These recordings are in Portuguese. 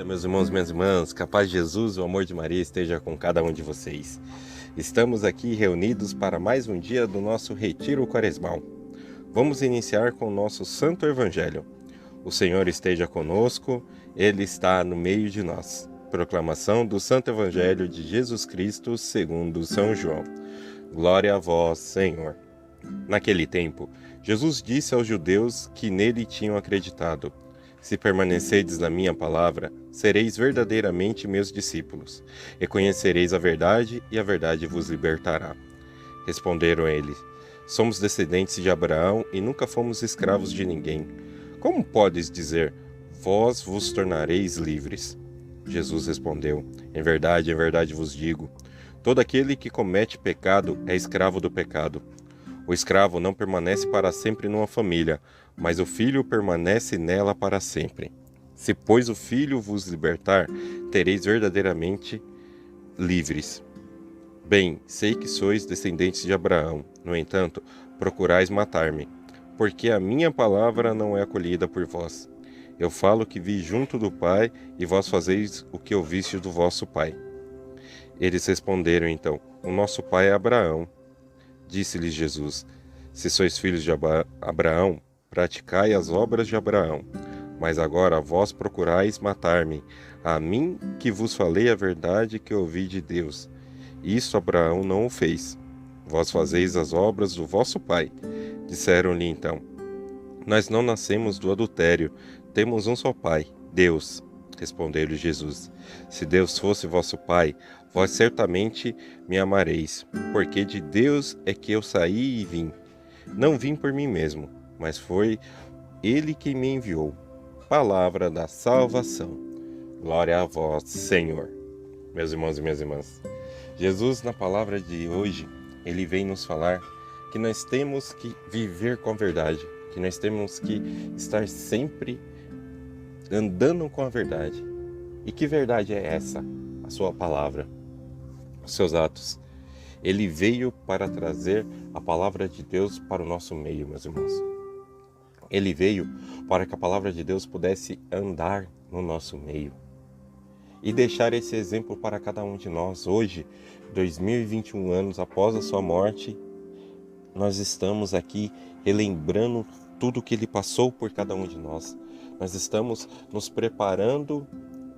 dia, meus irmãos e minhas irmãs, que a paz de Jesus, o amor de Maria esteja com cada um de vocês. Estamos aqui reunidos para mais um dia do nosso Retiro Quaresmal. Vamos iniciar com o nosso Santo Evangelho. O Senhor esteja conosco, Ele está no meio de nós. Proclamação do Santo Evangelho de Jesus Cristo segundo São João. Glória a vós, Senhor. Naquele tempo, Jesus disse aos judeus que nele tinham acreditado: se permanecerdes na minha palavra, sereis verdadeiramente meus discípulos, e conhecereis a verdade, e a verdade vos libertará. Responderam eles: somos descendentes de Abraão e nunca fomos escravos de ninguém. Como podes dizer, vós vos tornareis livres? Jesus respondeu: em verdade vos digo, todo aquele que comete pecado é escravo do pecado. O escravo não permanece para sempre numa família, mas o filho permanece nela para sempre. Se, pois, o filho vos libertar, tereis verdadeiramente livres. Bem, sei que sois descendentes de Abraão, no entanto, procurais matar-me, porque a minha palavra não é acolhida por vós. Eu falo que vi junto do Pai, e vós fazeis o que ouviste do vosso pai. Eles responderam então: o nosso pai é Abraão. Disse-lhes Jesus: se sois filhos de Abraão, praticai as obras de Abraão. Mas agora vós procurais matar-me, a mim que vos falei a verdade que ouvi de Deus. Isso Abraão não o fez. Vós fazeis as obras do vosso pai. Disseram-lhe então: nós não nascemos do adultério, temos um só pai, Deus. Respondeu-lhe Jesus: se Deus fosse vosso pai, vós certamente me amareis, porque de Deus é que eu saí e vim. Não vim por mim mesmo, mas foi Ele que me enviou. Palavra da salvação. Glória a vós, Senhor. Meus irmãos e minhas irmãs, Jesus, na palavra de hoje, Ele vem nos falar que nós temos que viver com a verdade, que nós temos que estar sempre andando com a verdade. E que verdade é essa? A sua palavra, os seus atos. Ele veio para trazer a palavra de Deus para o nosso meio, meus irmãos. Ele veio para que a palavra de Deus pudesse andar no nosso meio e deixar esse exemplo para cada um de nós. Hoje, 2021 anos após a sua morte, nós estamos aqui relembrando tudo que ele passou por cada um de nós. Nós estamos nos preparando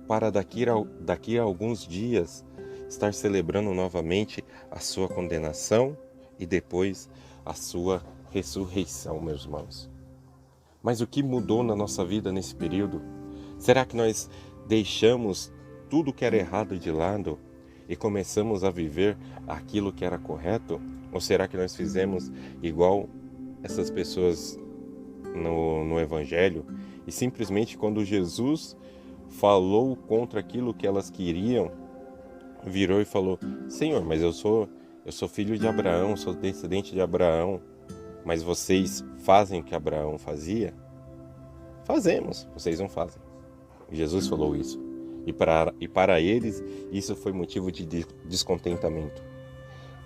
para daqui a alguns dias estar celebrando novamente a sua condenação e depois a sua ressurreição, meus irmãos. Mas o que mudou na nossa vida nesse período? Será que nós deixamos tudo que era errado de lado e começamos a viver aquilo que era correto? Ou será que nós fizemos igual essas pessoas no Evangelho e simplesmente quando Jesus falou contra aquilo que elas queriam, virou e falou: Senhor, mas eu sou filho de Abraão, sou descendente de Abraão, mas vocês fazem o que Abraão fazia? Fazemos, vocês não fazem. Jesus falou isso. E para eles, isso foi motivo de descontentamento.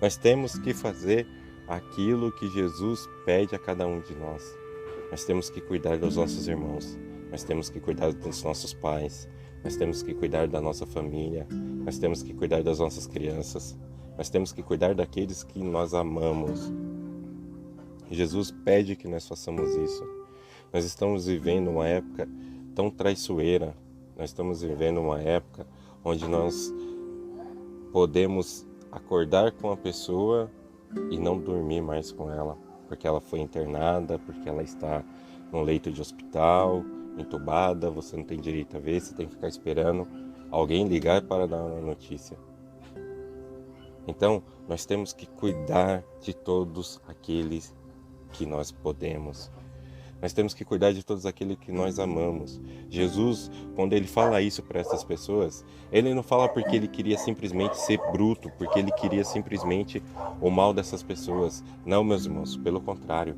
Nós temos que fazer aquilo que Jesus pede a cada um de nós. Nós temos que cuidar dos nossos irmãos. Nós temos que cuidar dos nossos pais. Nós temos que cuidar da nossa família. Nós temos que cuidar das nossas crianças. Nós temos que cuidar daqueles que nós amamos. Jesus pede que nós façamos isso. Nós estamos vivendo uma época tão traiçoeira. Nós estamos vivendo uma época onde nós podemos acordar com a pessoa e não dormir mais com ela, porque ela foi internada, porque ela está no leito de hospital, entubada, você não tem direito a ver, você tem que ficar esperando alguém ligar para dar uma notícia. Então, nós temos que cuidar de todos aqueles que nós podemos. Nós temos que cuidar de todos aqueles que nós amamos. Jesus, quando ele fala isso para essas pessoas, ele não fala porque ele queria simplesmente ser bruto, porque ele queria simplesmente o mal dessas pessoas. Não, meus irmãos, pelo contrário.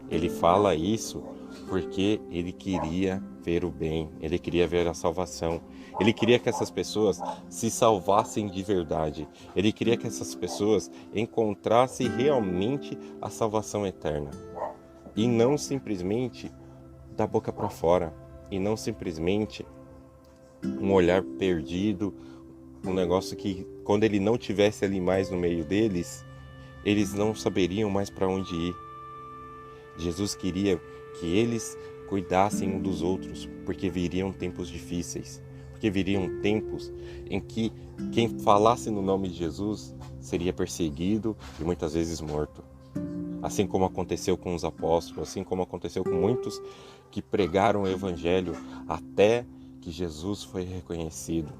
Ele fala isso porque ele queria ver o bem, ele queria ver a salvação. Ele queria que essas pessoas se salvassem de verdade. Ele queria que essas pessoas encontrassem realmente a salvação eterna. E não simplesmente da boca para fora. E não simplesmente um olhar perdido, um negócio que quando ele não tivesse ali mais no meio deles, eles não saberiam mais para onde ir. Jesus queria que eles cuidassem um dos outros, porque viriam tempos difíceis, porque viriam tempos em que quem falasse no nome de Jesus seria perseguido e muitas vezes morto. Assim como aconteceu com os apóstolos, assim como aconteceu com muitos que pregaram o evangelho até que Jesus foi reconhecido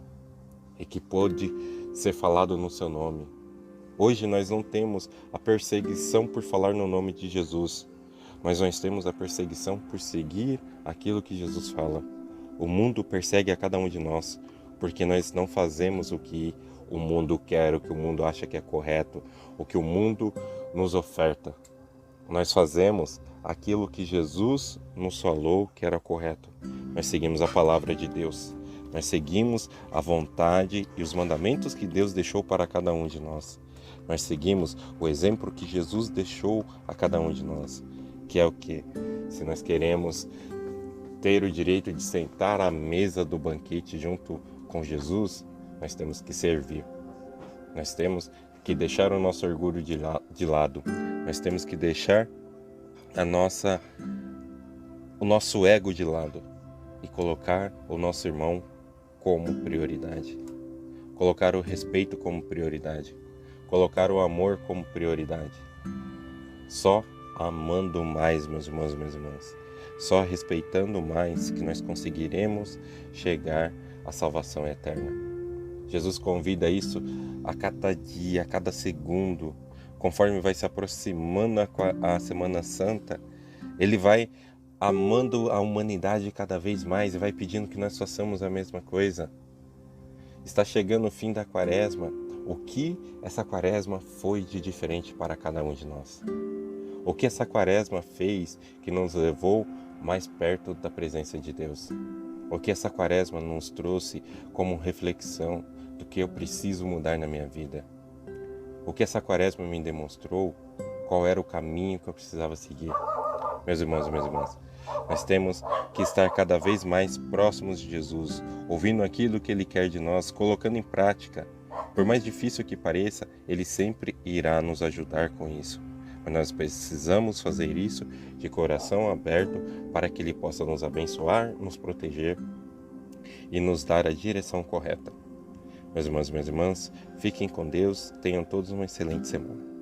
e que pôde ser falado no seu nome. Hoje nós não temos a perseguição por falar no nome de Jesus, mas nós temos a perseguição por seguir aquilo que Jesus fala. O mundo persegue a cada um de nós, porque nós não fazemos o que o mundo quer, o que o mundo acha que é correto, o que o mundo nos oferta. Nós fazemos aquilo que Jesus nos falou que era correto. Nós seguimos a palavra de Deus. Nós seguimos a vontade e os mandamentos que Deus deixou para cada um de nós. Nós seguimos o exemplo que Jesus deixou a cada um de nós, que é o quê? Se nós queremos ter o direito de sentar à mesa do banquete junto com Jesus, nós temos que servir. Nós temos que deixar o nosso orgulho de lado. Nós temos que deixar o nosso ego de lado e colocar o nosso irmão como prioridade. Colocar o respeito como prioridade. Colocar o amor como prioridade. Só amando mais, meus irmãos e minhas irmãs. Só respeitando mais que nós conseguiremos chegar à salvação eterna. Jesus convida isso a cada dia, a cada segundo. Conforme vai se aproximando a Semana Santa, Ele vai amando a humanidade cada vez mais e vai pedindo que nós façamos a mesma coisa. Está chegando o fim da quaresma. O que essa quaresma foi de diferente para cada um de nós? O que essa quaresma fez que nos levou mais perto da presença de Deus? O que essa quaresma nos trouxe como reflexão do que eu preciso mudar na minha vida? O que essa quaresma me demonstrou? Qual era o caminho que eu precisava seguir? Meus irmãos e minhas irmãs, nós temos que estar cada vez mais próximos de Jesus, ouvindo aquilo que Ele quer de nós, colocando em prática. Por mais difícil que pareça, Ele sempre irá nos ajudar com isso. Mas nós precisamos fazer isso de coração aberto para que Ele possa nos abençoar, nos proteger e nos dar a direção correta. Meus irmãos e minhas irmãs, fiquem com Deus, tenham todos uma excelente semana.